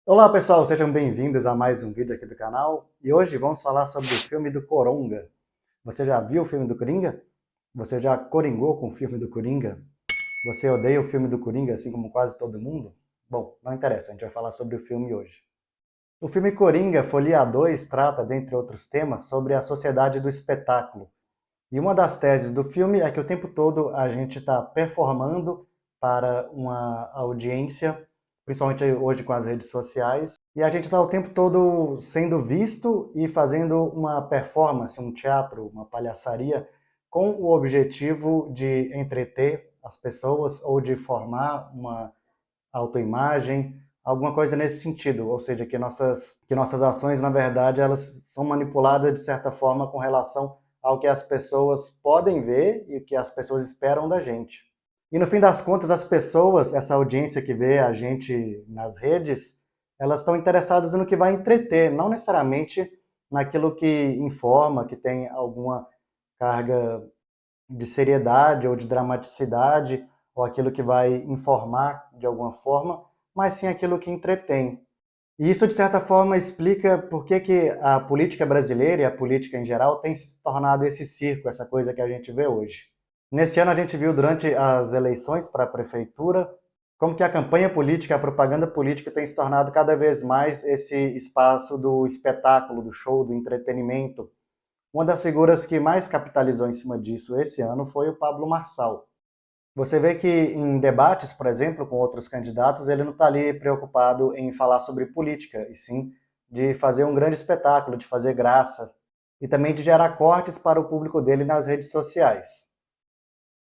Olá pessoal, sejam bem-vindos a mais um vídeo aqui do canal e hoje vamos falar sobre o filme do Coronga. Você já viu o filme do Coringa? Você já coringou com o filme do Coringa? Você odeia o filme do Coringa assim como quase todo mundo? Bom, não interessa, a gente vai falar sobre o filme hoje. O filme Coringa, Folia 2, trata, dentre outros temas, sobre a sociedade do espetáculo. E uma das teses do filme é que o tempo todo a gente está performando para uma audiência, principalmente hoje com as redes sociais, e a gente está o tempo todo sendo visto e fazendo uma performance, um teatro, uma palhaçaria, com o objetivo de entreter as pessoas ou de formar uma autoimagem, alguma coisa nesse sentido, ou seja, que nossas ações, na verdade, elas são manipuladas de certa forma com relação ao que as pessoas podem ver e o que as pessoas esperam da gente. E no fim das contas, as pessoas, essa audiência que vê a gente nas redes, elas estão interessadas no que vai entreter, não necessariamente naquilo que informa, que tem alguma carga de seriedade ou de dramaticidade, ou aquilo que vai informar de alguma forma, mas sim aquilo que entretém. E isso, de certa forma, explica por que a política brasileira e a política em geral tem se tornado esse circo, essa coisa que a gente vê hoje. Neste ano, a gente viu durante as eleições para a prefeitura como que a campanha política, a propaganda política tem se tornado cada vez mais esse espaço do espetáculo, do show, do entretenimento. Uma das figuras que mais capitalizou em cima disso esse ano foi o Pablo Marçal. Você vê que em debates, por exemplo, com outros candidatos, ele não está ali preocupado em falar sobre política, e sim de fazer um grande espetáculo, de fazer graça, e também de gerar cortes para o público dele nas redes sociais.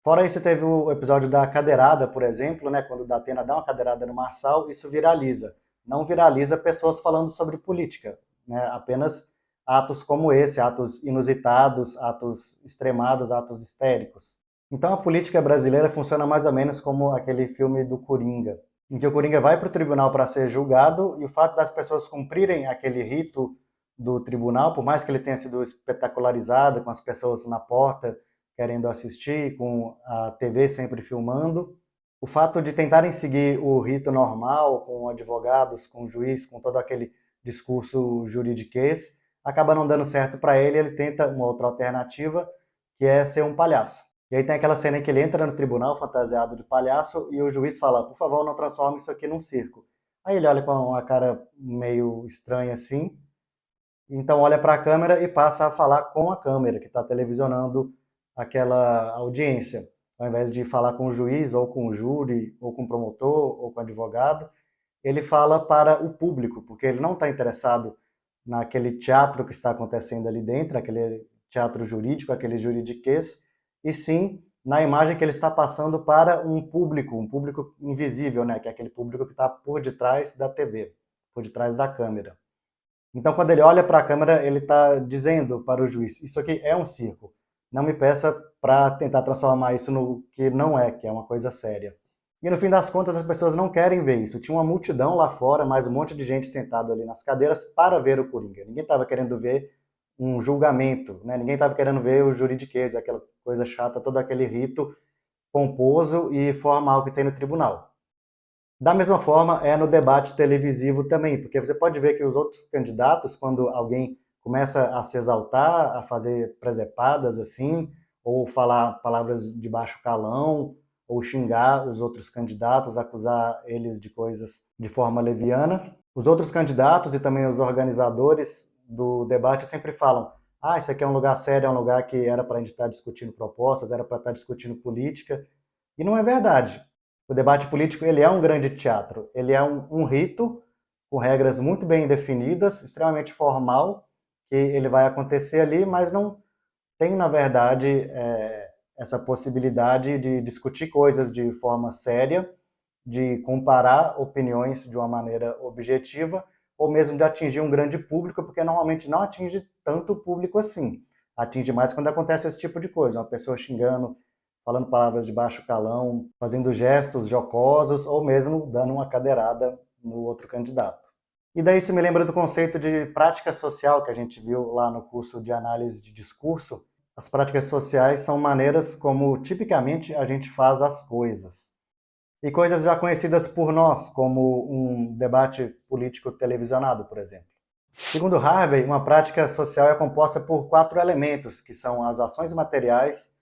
Fora isso, teve o episódio da cadeirada, por exemplo, né, quando o Datena dá uma cadeirada no Marçal, isso viraliza. Não viraliza pessoas falando sobre política, né, apenas atos como esse, atos inusitados, atos extremados, atos histéricos. Então a política brasileira funciona mais ou menos como aquele filme do Coringa, em que o Coringa vai para o tribunal para ser julgado e o fato das pessoas cumprirem aquele rito do tribunal, por mais que ele tenha sido espetacularizado, com as pessoas na porta querendo assistir, com a TV sempre filmando, o fato de tentarem seguir o rito normal, com advogados, com juiz, com todo aquele discurso juridiquês, acaba não dando certo para ele, ele tenta uma outra alternativa, que é ser um palhaço. E aí tem aquela cena em que ele entra no tribunal fantasiado de palhaço e o juiz fala, por favor, não transforme isso aqui num circo. Aí ele olha com uma cara meio estranha assim, então olha para a câmera e passa a falar com a câmera, que está televisionando aquela audiência. Ao invés de falar com o juiz, ou com o júri, ou com o promotor, ou com o advogado, ele fala para o público, porque ele não está interessado naquele teatro que está acontecendo ali dentro, aquele teatro jurídico, aquele juridiquês, e sim na imagem que ele está passando para um público invisível, né? Que é aquele público que está por detrás da TV, por detrás da câmera. Então, quando ele olha para a câmera, ele está dizendo para o juiz: isso aqui é um circo. Não me peça para tentar transformar isso no que não é, que é uma coisa séria. E no fim das contas, as pessoas não querem ver isso. Tinha uma multidão lá fora, mais um monte de gente sentado ali nas cadeiras para ver o Coringa. Ninguém estava querendo ver um julgamento, né? Ninguém estava querendo ver o juridiquês, aquela coisa chata, todo aquele rito pomposo e formal que tem no tribunal. Da mesma forma, é no debate televisivo também, porque você pode ver que os outros candidatos, quando alguém começa a se exaltar, a fazer presepadas assim, ou falar palavras de baixo calão, ou xingar os outros candidatos, acusar eles de coisas de forma leviana, os outros candidatos e também os organizadores do debate sempre falam: ah, isso aqui é um lugar sério, é um lugar que era para a gente estar discutindo propostas, era para estar discutindo política, e não é verdade. O debate político ele é um grande teatro, ele é um rito com regras muito bem definidas, extremamente formal, que ele vai acontecer ali, mas não tem, na verdade, essa possibilidade de discutir coisas de forma séria, de comparar opiniões de uma maneira objetiva, ou mesmo de atingir um grande público, porque normalmente não atinge tanto público assim. Atinge mais quando acontece esse tipo de coisa, uma pessoa xingando, falando palavras de baixo calão, fazendo gestos jocosos, ou mesmo dando uma cadeirada no outro candidato. E daí isso me lembra do conceito de prática social que a gente viu lá no curso de análise de discurso. As práticas sociais são maneiras como tipicamente a gente faz as coisas. E coisas já conhecidas por nós, como um debate político televisionado, por exemplo. Segundo Harvey, uma prática social é composta por 4 elementos, que são as ações materiais,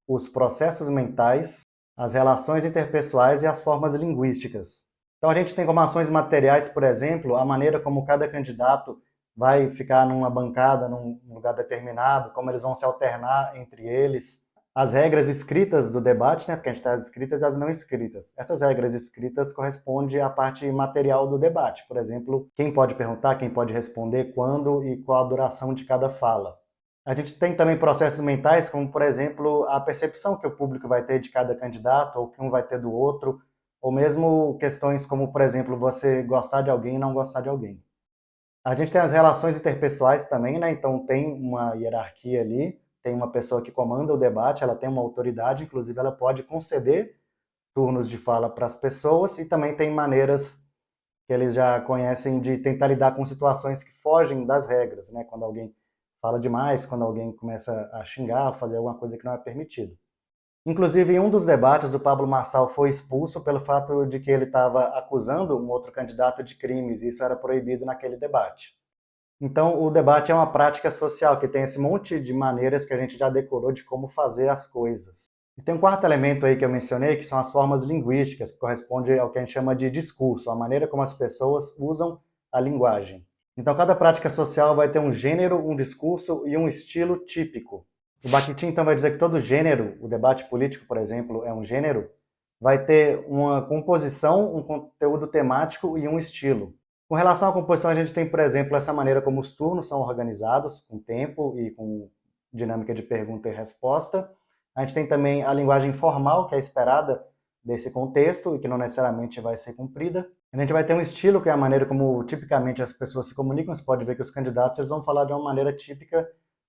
os processos mentais, as relações interpessoais e as formas linguísticas. Então a gente tem como ações materiais, por exemplo, a maneira como cada candidato vai ficar numa bancada, num lugar determinado, como eles vão se alternar entre eles, as regras escritas do debate, né, porque a gente tem as escritas e as não escritas. Essas regras escritas correspondem à parte material do debate, por exemplo, quem pode perguntar, quem pode responder, quando e qual a duração de cada fala. A gente tem também processos mentais, como, por exemplo, a percepção que o público vai ter de cada candidato, ou que um vai ter do outro, ou mesmo questões como, por exemplo, você gostar de alguém e não gostar de alguém. A gente tem as relações interpessoais também, né? Então tem uma hierarquia ali, tem uma pessoa que comanda o debate, ela tem uma autoridade, inclusive ela pode conceder turnos de fala para as pessoas e também tem maneiras que eles já conhecem de tentar lidar com situações que fogem das regras, né? Quando alguém fala demais, quando alguém começa a xingar, fazer alguma coisa que não é permitido. Inclusive, em um dos debates, o Pablo Marçal foi expulso pelo fato de que ele estava acusando um outro candidato de crimes, e isso era proibido naquele debate. Então, o debate é uma prática social que tem esse monte de maneiras que a gente já decorou de como fazer as coisas. E tem um quarto elemento aí que eu mencionei, que são as formas linguísticas, que corresponde ao que a gente chama de discurso, a maneira como as pessoas usam a linguagem. Então, cada prática social vai ter um gênero, um discurso e um estilo típico. O Bakhtin, então, vai dizer que todo gênero, o debate político, por exemplo, é um gênero, vai ter uma composição, um conteúdo temático e um estilo. Com relação à composição, a gente tem, por exemplo, essa maneira como os turnos são organizados, com tempo e com dinâmica de pergunta e resposta. A gente tem também a linguagem formal, que é esperada desse contexto e que não necessariamente vai ser cumprida. A gente vai ter um estilo, que é a maneira como tipicamente as pessoas se comunicam. Você pode ver que os candidatos eles vão falar de uma maneira típica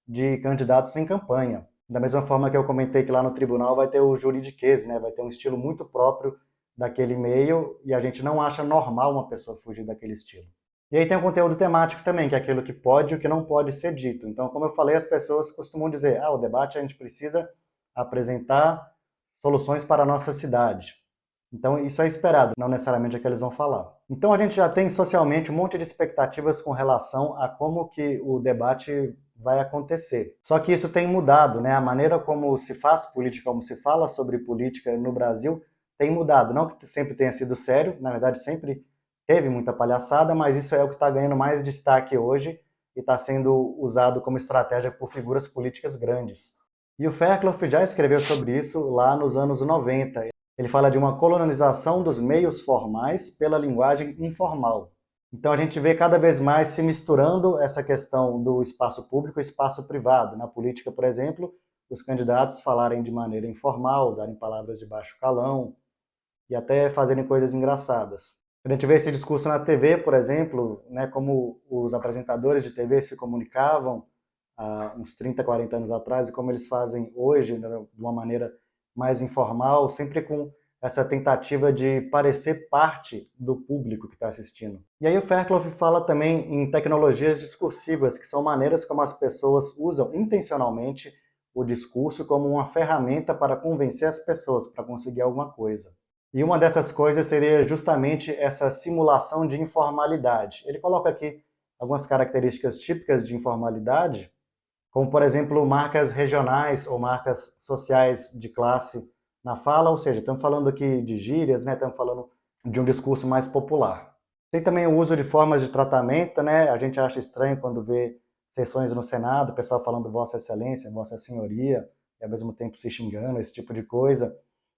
de candidatos em campanha. Da mesma forma que eu comentei que lá no tribunal vai ter o juridiquês, né? Vai ter um estilo muito próprio daquele meio e a gente não acha normal uma pessoa fugir daquele estilo. E aí tem o conteúdo temático também, que é aquilo que pode e o que não pode ser dito. Então, como eu falei, as pessoas costumam dizer, o debate a gente precisa apresentar soluções para a nossa cidade. Então, isso é esperado, não necessariamente é que eles vão falar. Então, a gente já tem socialmente um monte de expectativas com relação a como que o debate vai acontecer. Só que isso tem mudado, né? A maneira como se faz política, como se fala sobre política no Brasil, tem mudado. Não que sempre tenha sido sério, na verdade sempre teve muita palhaçada, mas isso é o que está ganhando mais destaque hoje e está sendo usado como estratégia por figuras políticas grandes. E o Fairclough já escreveu sobre isso lá nos anos 90. Ele fala de uma colonização dos meios formais pela linguagem informal. Então a gente vê cada vez mais se misturando essa questão do espaço público e espaço privado. Na política, por exemplo, os candidatos falarem de maneira informal, usarem palavras de baixo calão e até fazerem coisas engraçadas. A gente vê esse discurso na TV, por exemplo, né, como os apresentadores de TV se comunicavam há uns 30, 40 anos atrás e como eles fazem hoje, né, de uma maneira mais informal, sempre com essa tentativa de parecer parte do público que está assistindo. E aí o Fairclough fala também em tecnologias discursivas, que são maneiras como as pessoas usam intencionalmente o discurso como uma ferramenta para convencer as pessoas, para conseguir alguma coisa. E uma dessas coisas seria justamente essa simulação de informalidade. Ele coloca aqui algumas características típicas de informalidade, como, por exemplo, marcas regionais ou marcas sociais de classe na fala, ou seja, estamos falando aqui de gírias, né? Estamos falando de um discurso mais popular. Tem também o uso de formas de tratamento, né? A gente acha estranho quando vê sessões no Senado, o pessoal falando Vossa Excelência, Vossa Senhoria, e ao mesmo tempo se xingando, esse tipo de coisa.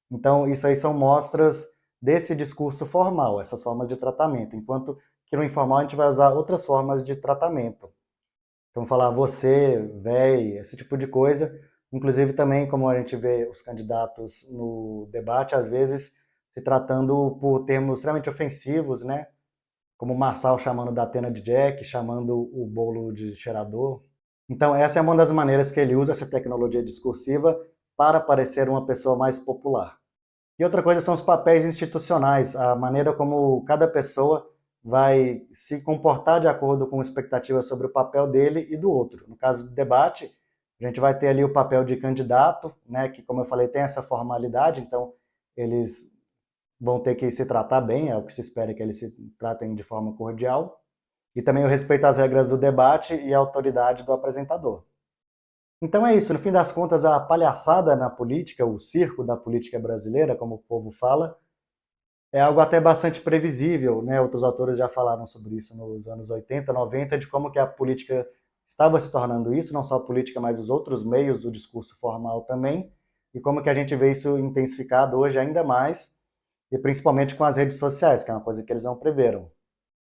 Então, isso aí são mostras desse discurso formal, essas formas de tratamento, enquanto que no informal a gente vai usar outras formas de tratamento. Então, falar você, véi, esse tipo de coisa. Inclusive também, como a gente vê os candidatos no debate, às vezes se tratando por termos extremamente ofensivos, né? Como o Marçal chamando da Atena de Jack, chamando o bolo de cheirador. Então, essa é uma das maneiras que ele usa essa tecnologia discursiva para parecer uma pessoa mais popular. E outra coisa são os papéis institucionais, a maneira como cada pessoa vai se comportar de acordo com expectativas sobre o papel dele e do outro. No caso do debate, a gente vai ter ali o papel de candidato, né, que, como eu falei, tem essa formalidade, então eles vão ter que se tratar bem, é o que se espera que eles se tratem de forma cordial, e também o respeito às regras do debate e à autoridade do apresentador. Então é isso, no fim das contas, a palhaçada na política, o circo da política brasileira, como o povo fala, é algo até bastante previsível, né? Outros autores já falaram sobre isso nos anos 80, 90, de como que a política estava se tornando isso, não só a política, mas os outros meios do discurso formal também, e como que a gente vê isso intensificado hoje ainda mais, e principalmente com as redes sociais, que é uma coisa que eles não preveram.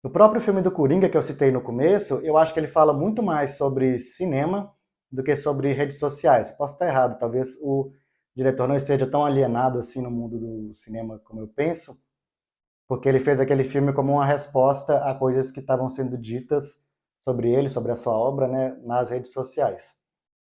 O próprio filme do Coringa, que eu citei no começo, eu acho que ele fala muito mais sobre cinema do que sobre redes sociais. Posso estar errado, talvez o diretor não esteja tão alienado assim no mundo do cinema como eu penso, porque ele fez aquele filme como uma resposta a coisas que estavam sendo ditas sobre ele, sobre a sua obra, né, nas redes sociais.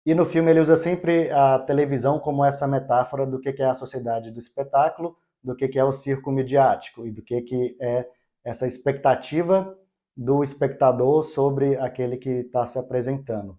E no filme ele usa sempre a televisão como essa metáfora do que é a sociedade do espetáculo, do que é o circo midiático e do que é essa expectativa do espectador sobre aquele que está se apresentando.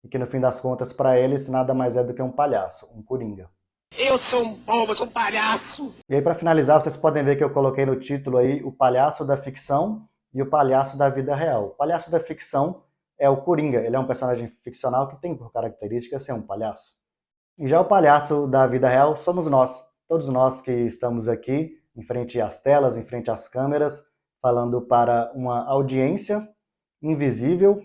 E que no fim das contas, para eles, nada mais é do que um palhaço, um coringa. Eu sou um bobo, eu sou um palhaço. E aí, para finalizar, vocês podem ver que eu coloquei no título aí o palhaço da ficção e o palhaço da vida real. O palhaço da ficção é o Coringa, ele é um personagem ficcional que tem por característica ser um palhaço. E já o palhaço da vida real somos nós, todos nós que estamos aqui em frente às telas, em frente às câmeras, falando para uma audiência invisível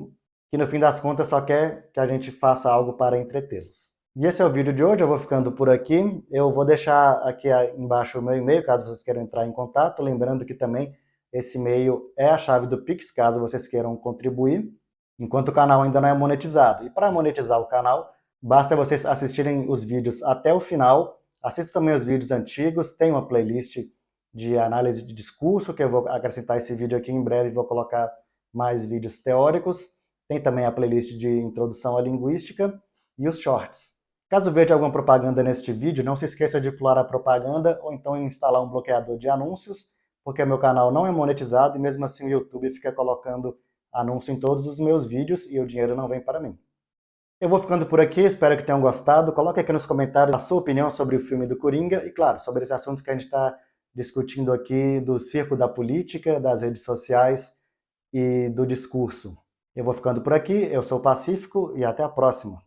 que no fim das contas só quer que a gente faça algo para entretê-los. E esse é o vídeo de hoje, eu vou ficando por aqui. Eu vou deixar aqui embaixo o meu e-mail, caso vocês queiram entrar em contato. Lembrando que também esse e-mail é a chave do Pix, caso vocês queiram contribuir, enquanto o canal ainda não é monetizado. E para monetizar o canal, basta vocês assistirem os vídeos até o final. Assistam também os vídeos antigos, tem uma playlist de análise de discurso, que eu vou acrescentar esse vídeo aqui em breve, vou colocar mais vídeos teóricos. Tem também a playlist de introdução à linguística e os shorts. Caso veja alguma propaganda neste vídeo, não se esqueça de pular a propaganda ou então instalar um bloqueador de anúncios, porque meu canal não é monetizado e mesmo assim o YouTube fica colocando anúncio em todos os meus vídeos e o dinheiro não vem para mim. Eu vou ficando por aqui, espero que tenham gostado. Coloque aqui nos comentários a sua opinião sobre o filme do Coringa e, claro, sobre esse assunto que a gente está discutindo aqui do circo da política, das redes sociais e do discurso. Eu vou ficando por aqui, eu sou o Pacífico e até a próxima.